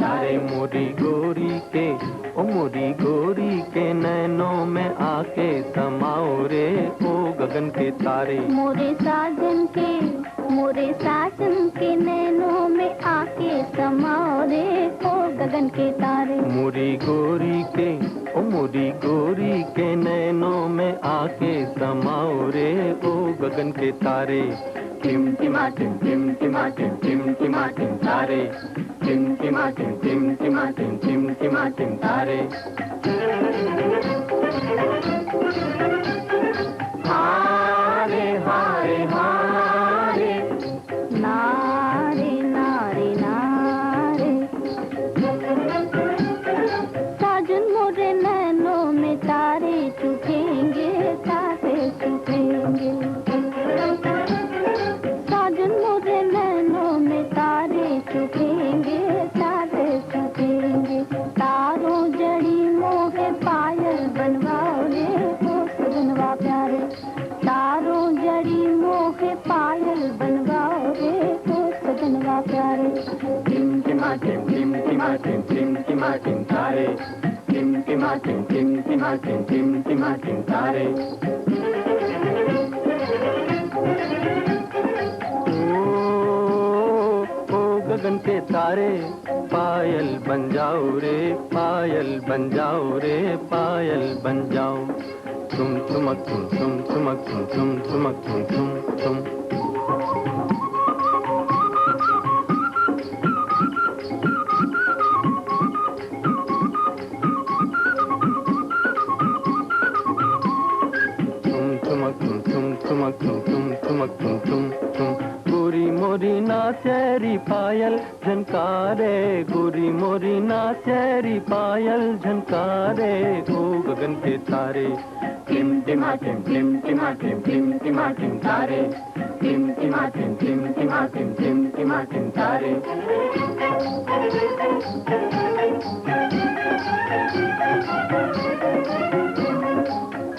तारे मोरी गोरी के ओ मोरी गोरी के नैनों में आके समाओ रे ओ गगन के तारे। मोरे साजन के नैनों में आके समाओ रे ओ गगन के तारे। मोरी गोरी के ओ मोरी गोरी के नैनों में आके समाओ रे ओ गगन के तारे। टिम टिमा टिम टिम टिमा टिम टिम टिमा टिम तारे। टिम टिमा टिम टिम टिमा टिम टिम टिमा टिम तारे। हारे हारे हारे नारे नारे नारे। साजन मोरे नैनों में तारे चुकेंगे, तारे चुकेंगे। साजन मोरे नैनों में तारे चुकेंगे, तारे चुकेंगे। तारों जड़ी मोहे पायल बनवाओ रे ओ सजनवा प्यारे। तारों जड़ी मोहे पायल बनवाओ रे ओ सजनवा प्यारे। टिम टिमा टिम टिम टिमा टिम टिम टिमा टिम तारे। टिम टिमा टिम टिम टिमा टिम टिम टिमा टिम तारे। गगन के तारे पायल बन जाओ रे, पायल बन जाओ रे, पायल बन जाओ। तुम तुमक तुम तुम तुमक तुम तुम तुमक तुम तुम तुम। गोरी मोरी नाचेरी पायल झनकारे, गोरी मोरी नाचेरी पायल झनकारे ओ गगन के तारे। टिम टिमा टिम टिम टिमा टिम टिम टिमा टिम तारे। टिम टिमा टिम टिम टिमा टिम टिम टिमा टिम तारे।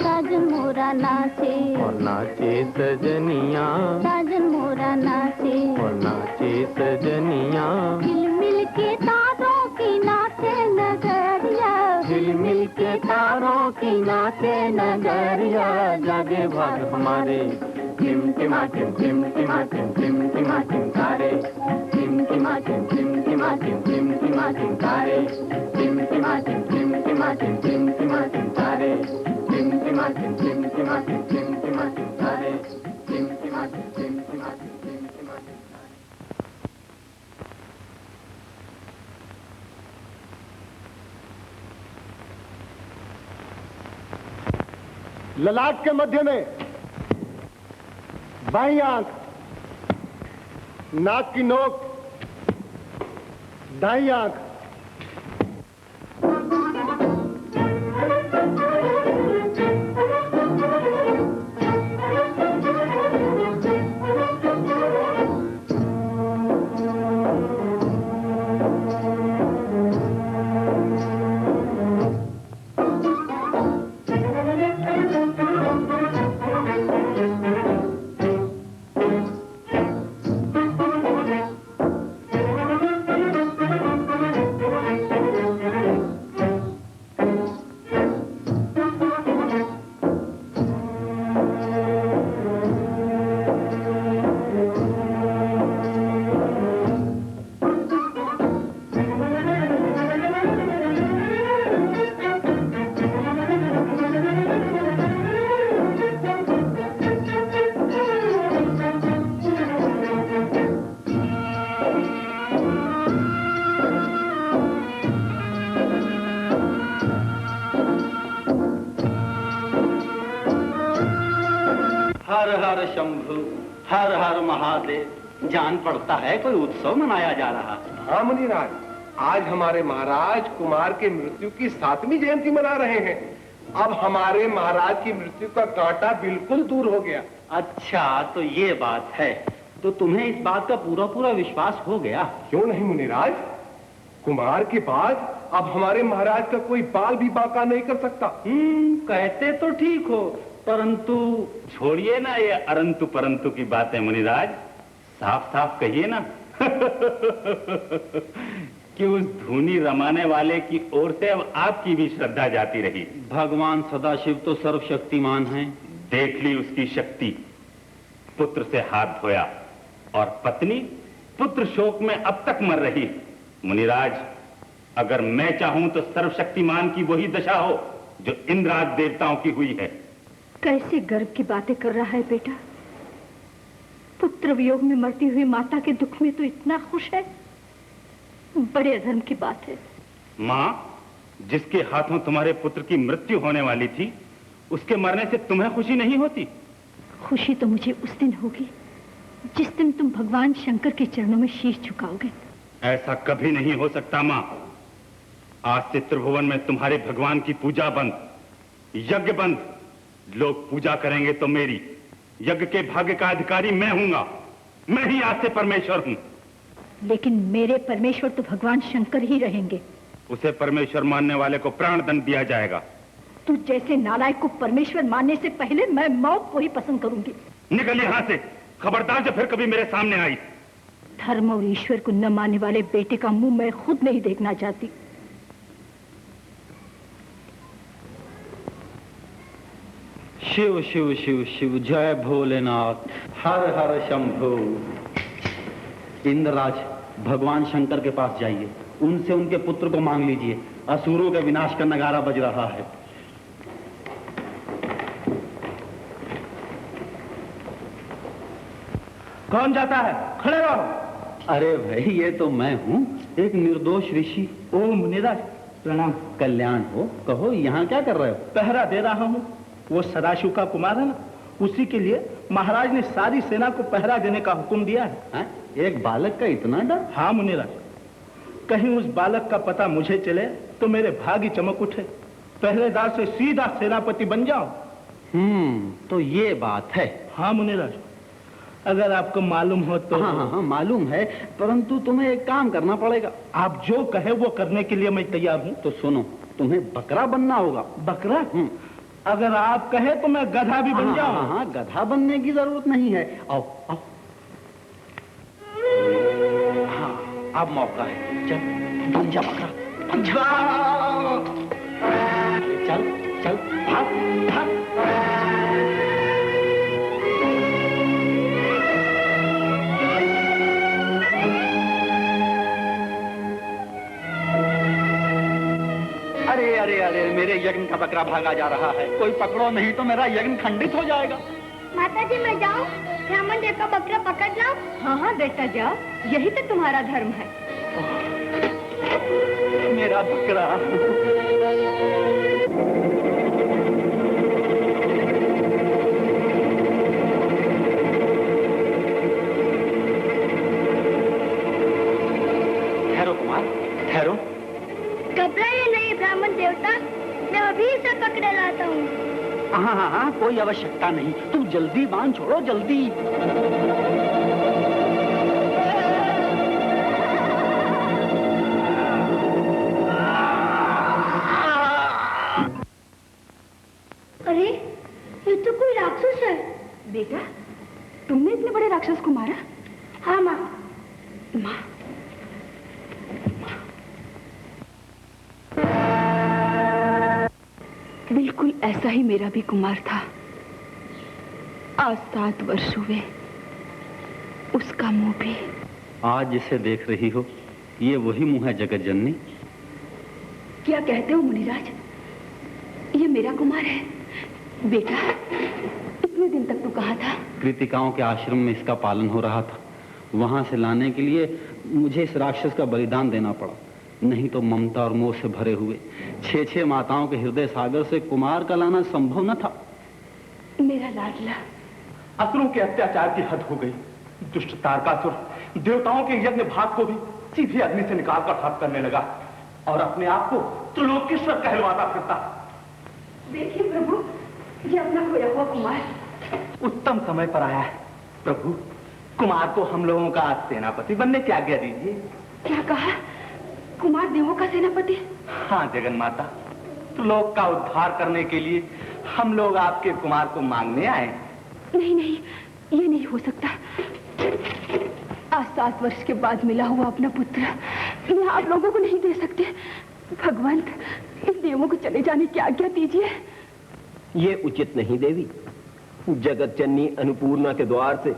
साजन मोरा नाचे और नाचे सजनिया। साजन मोरा नाचे और नाचे सजनिया। हिल मिल के तारों की नाचे नगरिया। हिल मिल के तारों की नाचे नगरिया, जागे भाग हमारे। टिम टिमा टिम टिम टिमा टिम टिम टिमा टिम तारे। टिम टिमा टिम टिम टिमा टिम टिम टिमा टिम तारे। टिम टिमा टिम टिम टिमा टिम टिम टिमा टिम तारे। टिम टिमा टिम टिम टिमा टिम टिम टिमा टिम तारे। टिम टिमा टिम टिम टिमा टिम टिम टिमा टिम तारे। ललाट के मध्य में बाईं आंख, नाक की नोक, दाईं आंख। हर हर शंभु, हर हर महादेव। जान पड़ता है कोई उत्सव मनाया जा रहा है। हाँ मुनिराज, आज हमारे महाराज कुमार के मृत्यु की 7वीं जयंती मना रहे हैं। अब हमारे महाराज की मृत्यु का कांटा बिल्कुल दूर हो गया। अच्छा, तो ये बात है। तो तुम्हें इस बात का पूरा पूरा विश्वास हो गया? क्यों नहीं मुनिराज, कुमार के बाद अब हमारे महाराज का कोई बाल भी बांका नहीं कर सकता। कहते तो ठीक हो, परंतु छोड़िए ना ये अरंतु परंतु की बातें मुनिराज, साफ साफ कहिए ना कि उस धूनी रमाने वाले की ओर से अब आपकी भी श्रद्धा जाती रही। भगवान सदाशिव तो सर्वशक्तिमान हैं। देख ली उसकी शक्ति। पुत्र से हाथ धोया और पत्नी पुत्र शोक में अब तक मर रही। मुनिराज, अगर मैं चाहूं तो सर्वशक्तिमान की वही दशा हो जो इंद्र आदि देवताओं की हुई है। कैसे गर्व की बातें कर रहा है बेटा। पुत्र वियोग में मरती हुई माता के दुख में तो इतना खुश है, बड़े अधर्म की बात है। माँ, जिसके हाथों तुम्हारे पुत्र की मृत्यु होने वाली थी, उसके मरने से तुम्हें खुशी नहीं होती? खुशी तो मुझे उस दिन होगी जिस दिन तुम भगवान शंकर के चरणों में शीश झुकाओगे। ऐसा कभी नहीं हो सकता माँ। आज से त्रिभुवन में तुम्हारे भगवान की पूजा बंद, यज्ञ बंद। लोग पूजा करेंगे तो मेरी, यज्ञ के भाग्य का अधिकारी मैं हूंगा। मैं ही आज से परमेश्वर हूं। लेकिन मेरे परमेश्वर तो भगवान शंकर ही रहेंगे। उसे परमेश्वर मानने वाले को प्राण दंड दिया जाएगा। तू जैसे नालायक को परमेश्वर मानने से पहले मैं मौत को ही पसंद करूंगी। निकल यहां से, खबरदार जो फिर कभी मेरे सामने आई। धर्म और ईश्वर को न मानने वाले बेटे का मुंह मैं खुद नहीं देखना चाहती। शिव शिव शिव शिव, जय भोलेनाथ, हर हर शंभु। इंद्रराज, भगवान शंकर के पास जाइए, उनसे उनके पुत्र को मांग लीजिए। असुरों के विनाश का नगारा बज रहा है। कौन जाता है? खड़े रहो। अरे भाई, ये तो मैं हूँ, एक निर्दोष ऋषि। ओ मुनिराज, प्रणाम। कल्याण हो। कहो, यहाँ क्या कर रहे हो? पहरा दे रहा हूँ। वो सदाशिव का कुमार है ना, उसी के लिए महाराज ने सारी सेना को पहरा देने का हुक्म दिया है। एक बालक का इतना डर? हाँ मुनिराज, कहीं उस बालक का पता मुझे चले तो मेरे भाग्य चमक उठे, पहरेदार से सीधा सेनापति बन जाओ। तो ये बात है। हाँ मुनिराज, अगर आपको मालूम हो तो। हाँ, मालूम है, परंतु तुम्हें एक काम करना पड़ेगा। आप जो कहे वो करने के लिए मैं तैयार हूँ। तो सुनो, तुम्हें बकरा बनना होगा। बकरा? अगर आप कहे तो मैं गधा भी बन जाऊं। हाँ, गधा बनने की जरूरत नहीं है। आओ आओ। हाँ, अब मौका है। चल, बन जा बकरा, बन जा। चल चल, भाग भाग। अरे अरे अरे, मेरे यज्ञ का बकरा भागा जा रहा है। कोई पकड़ो, नहीं तो मेरा यज्ञ खंडित हो जाएगा। माता जी, मैं जाऊं? ब्राह्मण देव का बकरा पकड़ लाओ। हाँ हाँ बेटा, जाओ, यही तो तुम्हारा धर्म है। मेरा बकरा। ठहरो कुमार, ठहरो। घबराइए नहीं ब्राह्मण देवता, मैं अभी से पकड़े लाता हूँ। हाँ, कोई आवश्यकता नहीं। तुम जल्दी बांध छोड़ो, जल्दी। अरे, ये तो कोई राक्षस है। बेटा, तुमने इतने बड़े राक्षस को मारा? हाँ माँ। माँ, बिल्कुल ऐसा ही मेरा भी कुमार था। आज 7 वर्ष हुए, उसका मुंह भी। आज जिसे देख रही हो, ये वही मुंह है जगत जननी। क्या कहते हो मुनिराज? ये मेरा कुमार है। बेटा, इतने दिन तक तू कहाँ था? कृतिकाओं के आश्रम में इसका पालन हो रहा था। वहां से लाने के लिए मुझे इस राक्षस का बलिदान देना पड़ा, नहीं तो ममता और मोह से भरे हुए 6 माताओं के हृदय सागर से कुमार का लाना संभव न था। मेरा लाडला। असुरों के अत्याचार की हद हो गई। दुष्ट तारकासुर देवताओं के यज्ञ भाग को भी सीधे अग्नि से निकाल कर खप करने लगा और अपने आप को त्रिलोकेश्वर कहलवाता फिरता। देखिए प्रभु, ये अपना खोया हुआ कुमार उत्तम समय पर आया है। प्रभु, कुमार को हम लोगों का सेनापति बनने की आज्ञा दीजिए। क्या कहा? कुमार देवों का सेनापति? हाँ जगन माता, लोक का उद्धार करने के लिए हम लोग आपके कुमार को मांगने आए। नहीं नहीं, ये नहीं हो सकता। आज 7 वर्ष के बाद मिला हुआ अपना पुत्र मैं आप लोगों को नहीं दे सकते। भगवंत, इन देवों को चले जाने की आज्ञा दीजिए। ये उचित नहीं देवी। जगत जननी अन्नपूर्णा के द्वार से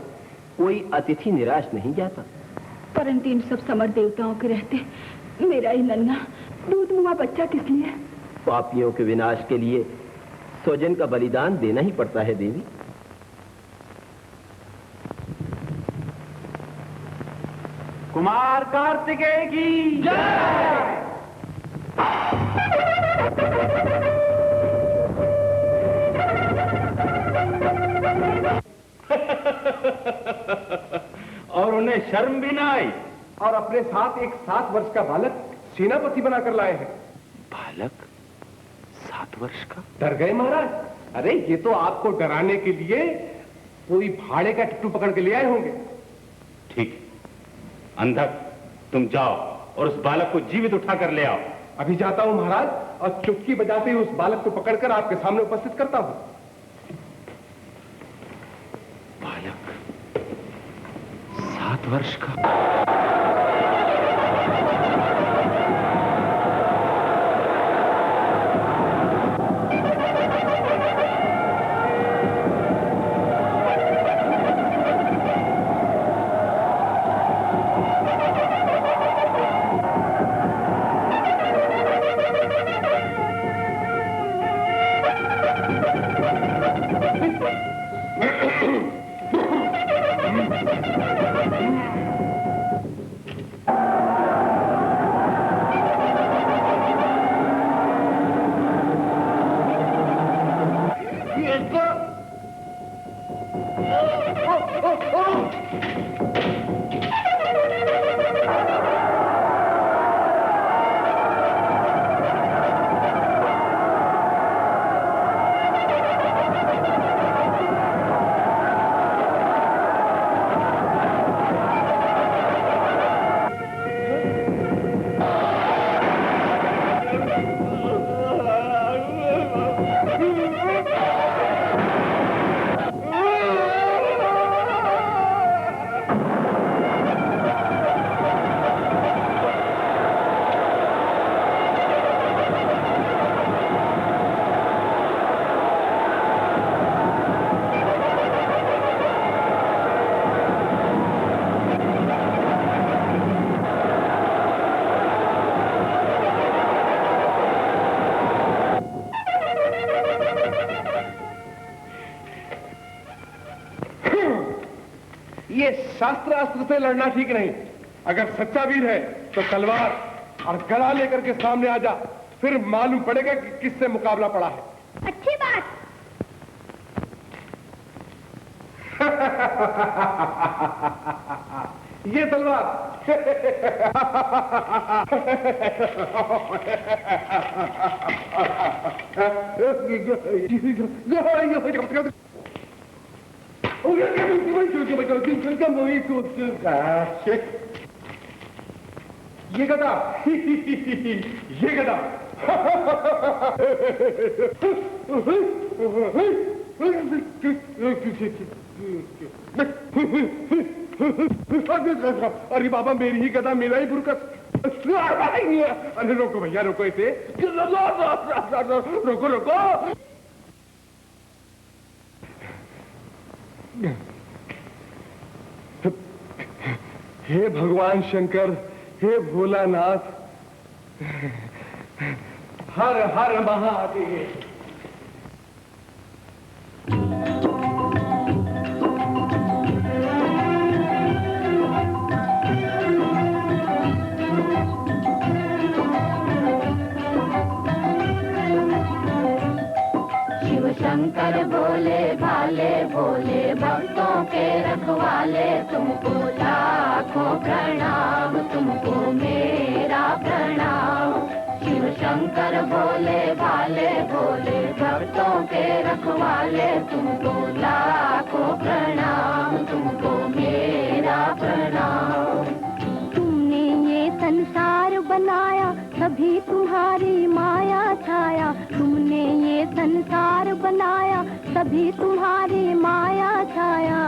कोई अतिथि निराश नहीं जाता। परंतु इन सब समर देवताओं के रहते मेरा ही नन्हा दूध मुआ बच्चा किस लिए? पापियों के विनाश के लिए स्वजन का बलिदान देना ही पड़ता है देवी। कुमार कार्तिकेय की जय। और उन्हें शर्म भी ना आई और अपने साथ एक 7 वर्ष का बालक सेनापति बनाकर लाए हैं। बालक 7 वर्ष का? डर गए महाराज? अरे ये तो आपको डराने के लिए कोई भाड़े का टिट्टू पकड़ के ले आए होंगे। ठीक है, अंधक तुम जाओ और उस बालक को जीवित उठाकर ले आओ। अभी जाता हूं महाराज, और चुटकी बजाते ही उस बालक को पकड़कर आपके सामने उपस्थित करता हूं। बालक 7 वर्ष का? शास्त्र से लड़ना ठीक नहीं। अगर सच्चा वीर है तो तलवार और गला लेकर के सामने आ जा, फिर मालूम पड़ेगा कि किससे मुकाबला पड़ा है। अच्छी बात। ये तलवार ये गदा ये गदा अरे बाबा, मेरी ही गदा, मेरा ही बुरकस। अरे रोको भैया, रोको इसे, रोको रोको। हे भगवान शंकर, हे भोलानाथ, हर हर महादेव। शिव शंकर भोले भाले भोले भक्तों के रखवाले, तुमको लाखों प्रणाम, तुमको मेरा प्रणाम। शिव शंकर भोले भाले भोले भक्तों के रखवाले, तुमको लाखों प्रणाम, तुमको मेरा प्रणाम। तुमने ये संसार बनाया, सभी तुम्हारी माया छाया। तुमने ये संसार बनाया, सभी तुम्हारी माया छाया।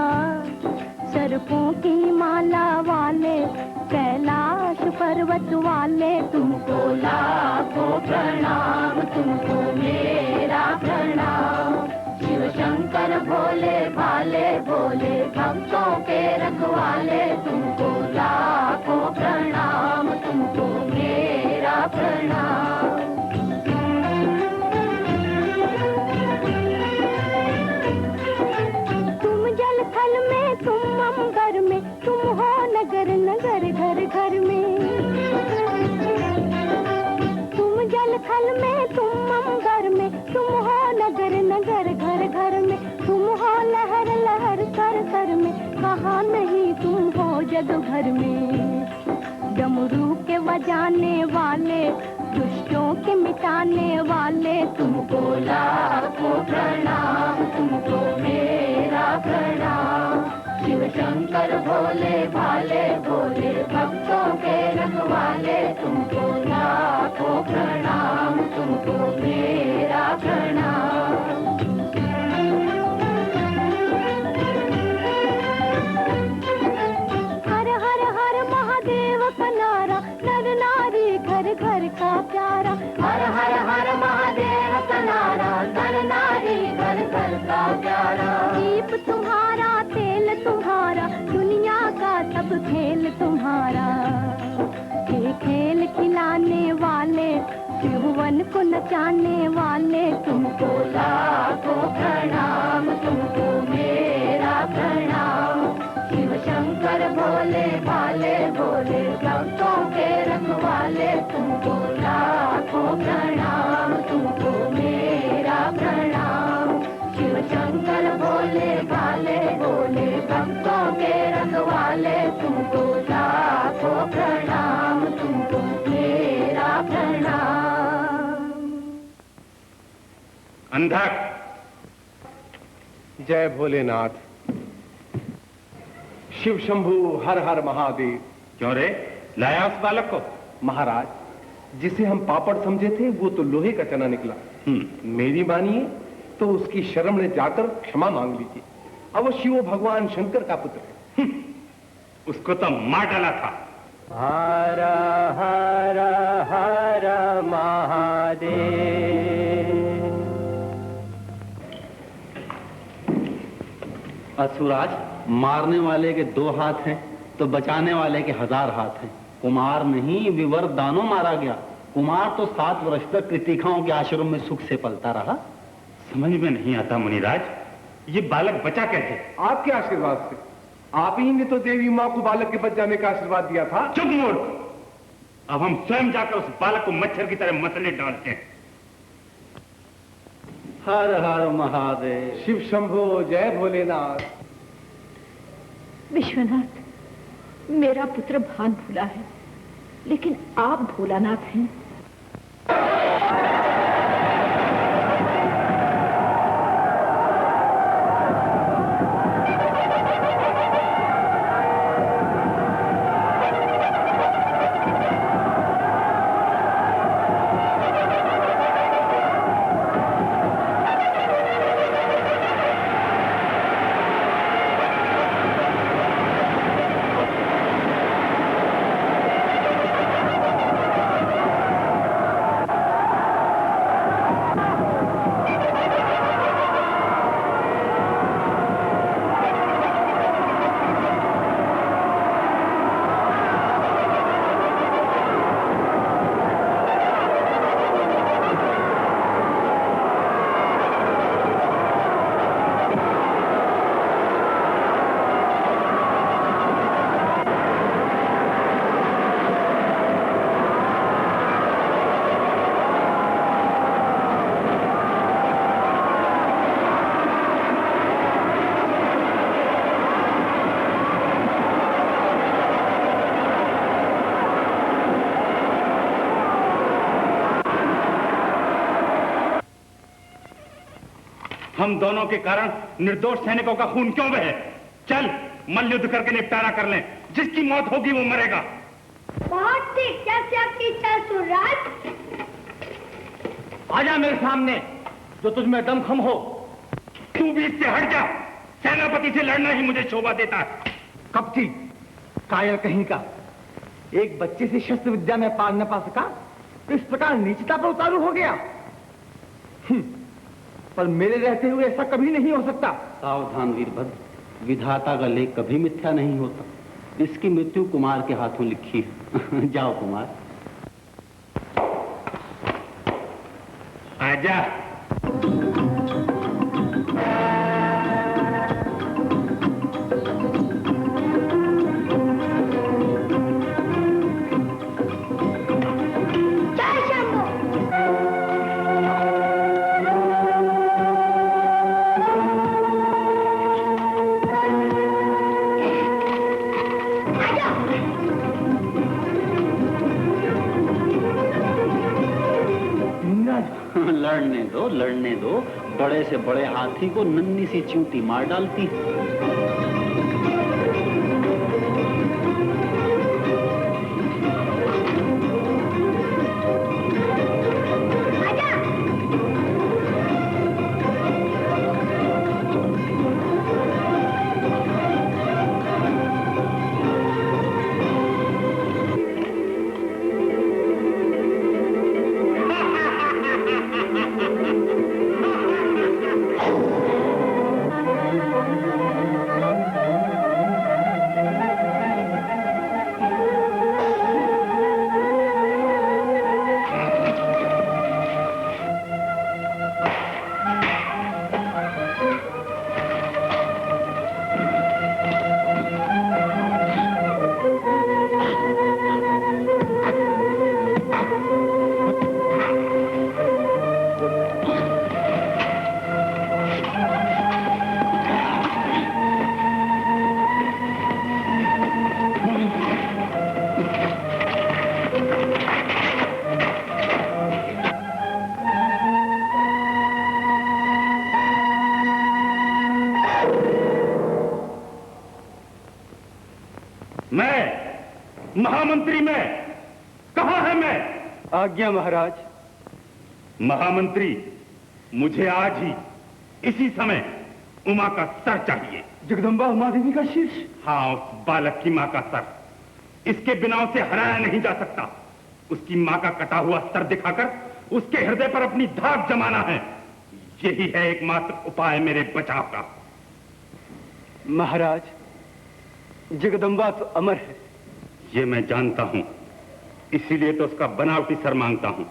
सर्पों की माला वाले, कैलाश पर्वत वाले, तुमको लाखों प्रणाम, तुमको मेरा प्रणाम। शिव शंकर भोले भाले भोले भक्तों के रखवाले, तुमको लाखों प्रणाम, तुमको मेरा प्रणाम। तुम जल थल में, तुम अंबर में, तुम हो नगर नगर घर घर में। तुम जल थल में, तुम अंबर में, तुम हो नगर नगर घर घर में। तुम हो लहर लहर सर सर में, कहाँ नहीं तुम हो जग भर में। डमरू के बजाने वाले, दुष्टों के मिटाने वाले, तुमको लाखों प्रणाम, तुमको मेरा प्रणाम। शिव शंकर भोले भाले भोले भक्तों के रखवाले, तुमको लाखों प्रणाम, तुमको मेरा प्रणाम। हर हर हर महादेव का नारा, नर नारी घर घर का प्यारा। हर हर हर महादेव का नारा, नर नारी घर घर का प्यारा। दीप तुम्हारा, तेल तुम्हारा, दुनिया का सब खेल तुम्हारा। ये खेल खिलाने वाले, त्रिभुवन को नचाने वाले, तुमको लाखों प्रणाम, तुमको मेरा प्रणाम। शिव शंकर भोले भाले भोले भक्तों के रखवाले, तुमको लाखों प्रणाम, तुमको मेरा प्रणाम। शिव शंकर भोले भाले भोले भक्तों के रखवाले, तुमको लाखों प्रणाम, तुमको मेरा प्रणाम। अंधक। जय भोलेनाथ। शिव शंभु हर हर महादेव। क्यों रे, लाया उस बालक को? महाराज, जिसे हम पापड़ समझे थे वो तो लोहे का चना निकला। मेरी मानिए तो उसकी शरण में जाकर क्षमा मांग लीजिए। अवश्य वो भगवान शंकर का पुत्र है। उसको तो मार डाला था। हर हर हर महादेव। असुराज, मारने वाले के 2 हाथ हैं तो बचाने वाले के 1000 हाथ हैं। कुमार नहीं, विवर दानों मारा गया। कुमार तो 7 वर्ष तक कृतिकाओं के आश्रम में सुख से पलता रहा। समझ में नहीं आता मुनिराज, ये बालक बचा कैसे? आपके आशीर्वाद से। आप ही ने तो देवी माँ को बालक के बच जाने का आशीर्वाद दिया था। चुप मूर्ख! अब हम स्वयं जाकर उस बालक को मच्छर की तरह मसले डालते हैं। हर हर महादेव। शिव शंभो जय भोलेनाथ। विश्वनाथ, मेरा पुत्र भान भूला है, लेकिन आप भोलानाथ हैं। हम दोनों के कारण निर्दोष सैनिकों का खून क्यों बहे? चल मल्ल युद्ध करके निपटारा कर लें। जिसकी मौत होगी वो मरेगा। बहुत ठीक, कैसे आपकी इच्छा सुरराज। आजा मेरे सामने, जो तुझ में दमखम हो। तू भी इससे हट जा। सेनापति से लड़ना ही मुझे शोभा देता है। कपटी, कायर कहीं का, एक बच्चे से शस्त्र विद्या में पार न पा सका, इस प्रकार नीचता पर उतारू हो गया। पर मेरे रहते हुए ऐसा कभी नहीं हो सकता। सावधान वीरभद्र, विधाता का लेख कभी मिथ्या नहीं होता। इसकी मृत्यु कुमार के हाथों लिखी है। जाओ कुमार। आजा। लड़ने दो, बड़े से बड़े हाथी को नन्ही सी चींटी मार डालती है। महामंत्री मैं, कहां है मैं? आज्ञा महाराज। महामंत्री, मुझे आज ही इसी समय उमा का सर चाहिए। जगदम्बा उमा देवी का शीर्ष? हाँ, उस बालक की मां का सर। इसके बिना उसे हराया नहीं जा सकता। उसकी मां का कटा हुआ सर दिखाकर उसके हृदय पर अपनी धाक जमाना है। यही है एकमात्र उपाय मेरे बचाव का। महाराज, जगदम्बा तो अमर है। ये मैं जानता हूं, इसीलिए तो उसका बनावटी सर मांगता हूं।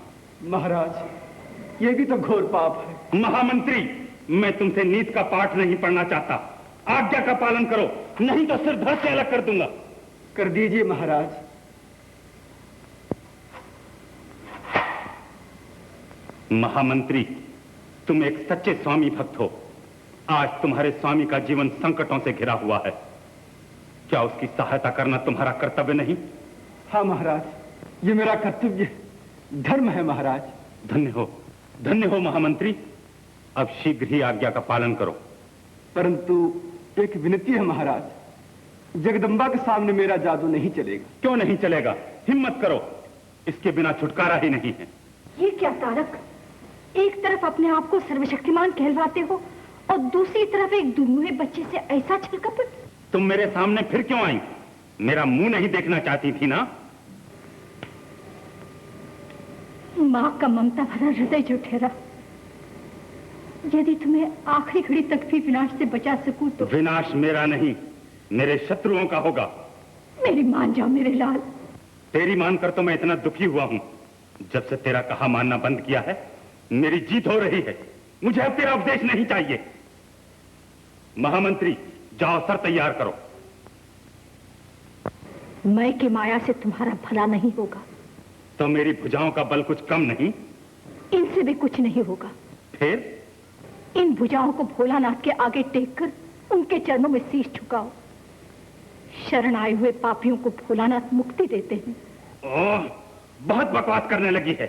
महाराज, ये भी तो घोर पाप है। महामंत्री, मैं तुमसे नीति का पाठ नहीं पढ़ना चाहता। आज्ञा का पालन करो, नहीं तो सिर धड़ से अलग कर दूंगा। कर दीजिए महाराज। महामंत्री, तुम एक सच्चे स्वामी भक्त हो। आज तुम्हारे स्वामी का जीवन संकटों से घिरा हुआ है। क्या उसकी सहायता करना तुम्हारा कर्तव्य नहीं? हाँ महाराज, ये मेरा कर्तव्य धर्म है महाराज। धन्य हो महामंत्री। अब शीघ्र ही आज्ञा का पालन करो। परंतु एक विनती है महाराज, जगदम्बा के सामने मेरा जादू नहीं चलेगा। क्यों नहीं चलेगा? हिम्मत करो, इसके बिना छुटकारा ही नहीं है। ये क्या तारक, एक तरफ अपने आप को सर्वशक्तिमान कहलवाते हो और दूसरी तरफ एक दुन्नुए बच्चे से ऐसा छलकपट। तुम मेरे सामने फिर क्यों आई? मेरा मुंह नहीं देखना चाहती थी ना? मां का ममता भरा हृदय जो ठहरा, यदि तुम्हें आखिरी घड़ी तक भी विनाश से बचा सकूं तो। विनाश मेरा नहीं, मेरे शत्रुओं का होगा। मेरी मान जाओ मेरे लाल। तेरी मानकर तो मैं इतना दुखी हुआ हूं। जब से तेरा कहा मानना बंद किया है, मेरी जीत हो रही है। मुझे अब तेरा उपदेश नहीं चाहिए। महामंत्री, जाओ सर तैयार करो। मैं की माया से तुम्हारा भला नहीं होगा। तो मेरी भुजाओं का बल कुछ कम नहीं? इनसे भी कुछ नहीं होगा। फिर? इन भुजाओं को भोलानाथ के आगे टेककर उनके चरणों में शीश झुकाओ। शरण आए हुए पापियों को भोलानाथ मुक्ति देते हैं। ओह, बहुत बकवास करने लगी है।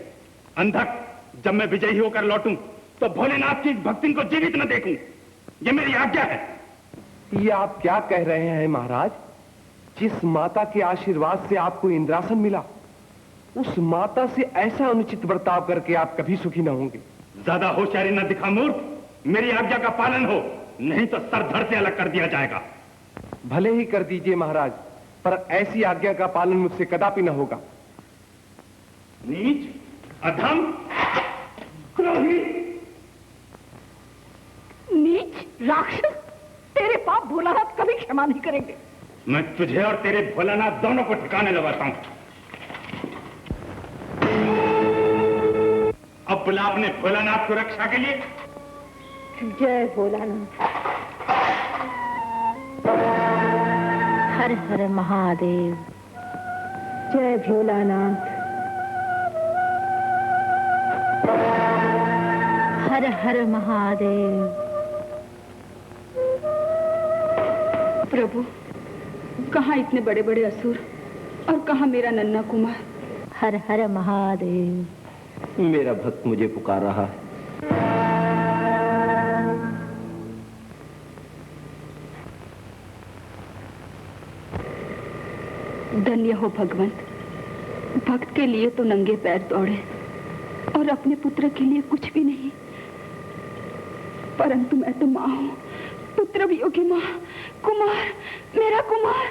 अंधक, जब मैं विजयी होकर लौटूं तो भोलेनाथ की भक्ति को जीवित न देखूं। ये मेरी आज्ञा है। ये आप क्या कह रहे हैं महाराज? जिस माता के आशीर्वाद से आपको इंद्रासन मिला, उस माता से ऐसा अनुचित बर्ताव करके आप कभी सुखी न होंगे। ज्यादा होशियारी न दिखा मूर्ख। मेरी आज्ञा का पालन हो, नहीं तो सर धड़ से अलग कर दिया जाएगा। भले ही कर दीजिए महाराज, पर ऐसी आज्ञा का पालन मुझसे कदापि न होगा। नीच, अधम, क्रोधी, नीच, राक्षस, तेरे पाप भोलानाथ कभी क्षमा नहीं करेंगे। मैं तुझे और तेरे भोलानाथ दोनों को ठिकाने लगाता हूं। अब बुला अपने भोलानाथ को रक्षा के लिए। जय भोलानाथ। हर हर महादेव। जय भोलानाथ। हर हर महादेव। प्रभु, कहाँ इतने बड़े बड़े असुर और कहाँ मेरा नन्हा कुमार। हर हर महादेव। मेरा भक्त मुझे पुकार रहा है। धन्य हो भगवंत, भक्त के लिए तो नंगे पैर दौड़े और अपने पुत्र के लिए कुछ भी नहीं, परंतु मैं तो माँ हूँ, पुत्र भी होगी माँ। कुमार, मेरा कुमार।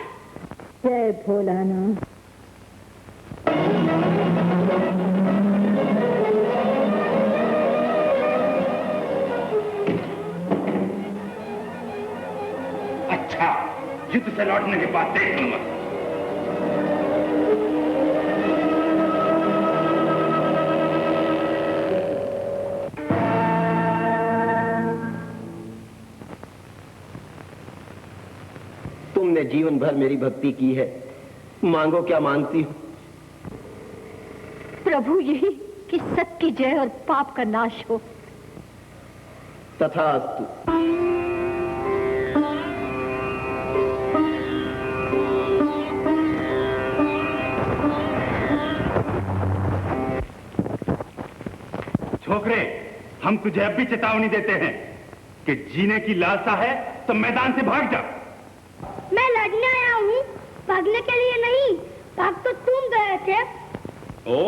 जय भोलानाथ। अच्छा, युद्ध से लौटने के बाद देख लूंगा। तुमने जीवन भर मेरी भक्ति की है, मांगो क्या मांगती हो? प्रभु यही कि सत की जय और पाप का नाश हो। तथास्तु। छोकरे, हम तुझे अब भी चेतावनी देते हैं कि जीने की लालसा है तो मैदान से भाग जा। मैं लड़ने आया हूँ, भागने के लिए नहीं। भाग तो तुम गए थे। ओ,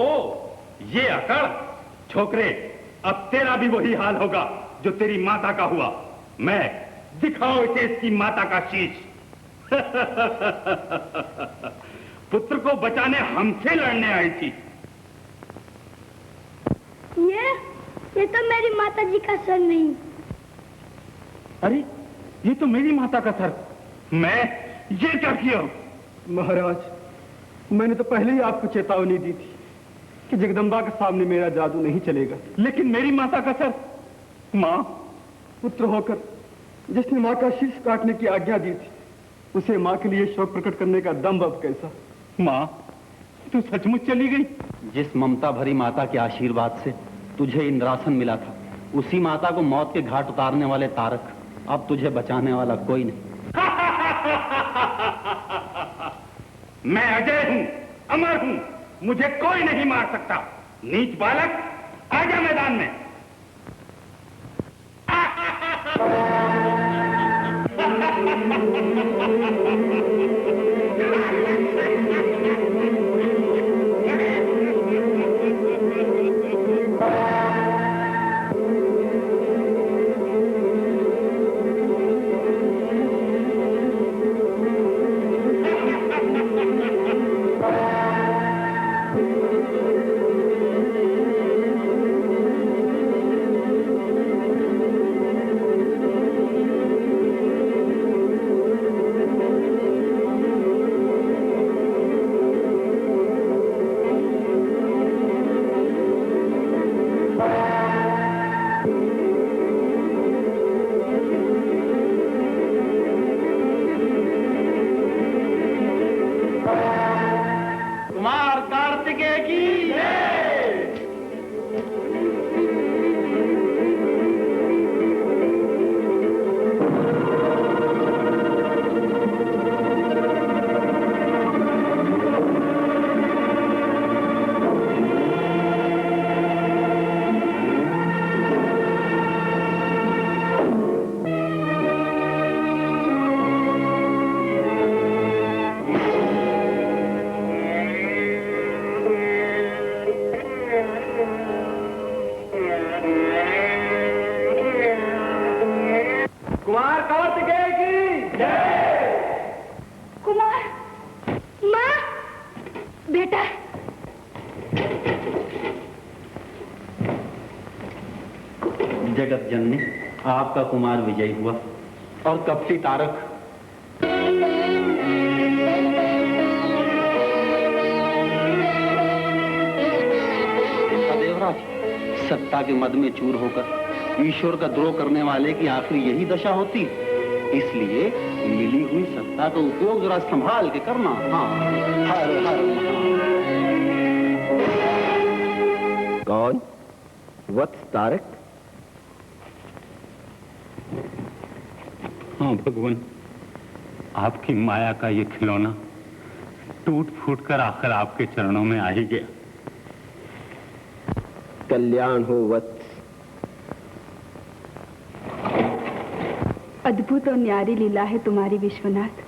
ये अकड़। छोकरे, अब तेरा भी वही हाल होगा जो तेरी माता का हुआ। मैं दिखाओ इसे इसकी माता का शीश। पुत्र को बचाने हमसे लड़ने आई थी। ये तो मेरी माता जी का सर नहीं। अरे, ये तो मेरी माता का सर। मैं ये क्या किया? महाराज, मैंने तो पहले ही आपको चेतावनी दी थी कि जगदम्बा के सामने मेरा जादू नहीं चलेगा। लेकिन मेरी माता का सर। माँ, पुत्र होकर जिसने माँ का शीश काटने की आज्ञा दी थी, उसे माँ के लिए शोक प्रकट करने का दम अब कैसा? माँ, तू सचमुच चली गई? जिस ममता भरी माता के आशीर्वाद से तुझे इंद्रासन मिला था, उसी माता को मौत के घाट उतारने वाले तारक, अब तुझे बचाने वाला कोई नहीं। मैं अजय हूं, अमर हूं, मुझे कोई नहीं मार सकता। नीच बालक, आजा मैदान में। जगत जननी, आपका कुमार विजय हुआ और कपटी तारक देवराज, सत्ता के मद में चूर होकर ईश्वर का द्रोह करने वाले की आखिर यही दशा होती। इसलिए मिली हुई सत्ता का उपयोग जरा संभाल के करना। हाँ, हर हर कौन? वत्स तारक? हाँ भगवान, आपकी माया का ये खिलौना टूट फूट कर आकर आपके चरणों में आ ही गया। कल्याण हो वत्स। अद्भुत और न्यारी लीला है तुम्हारी विश्वनाथ।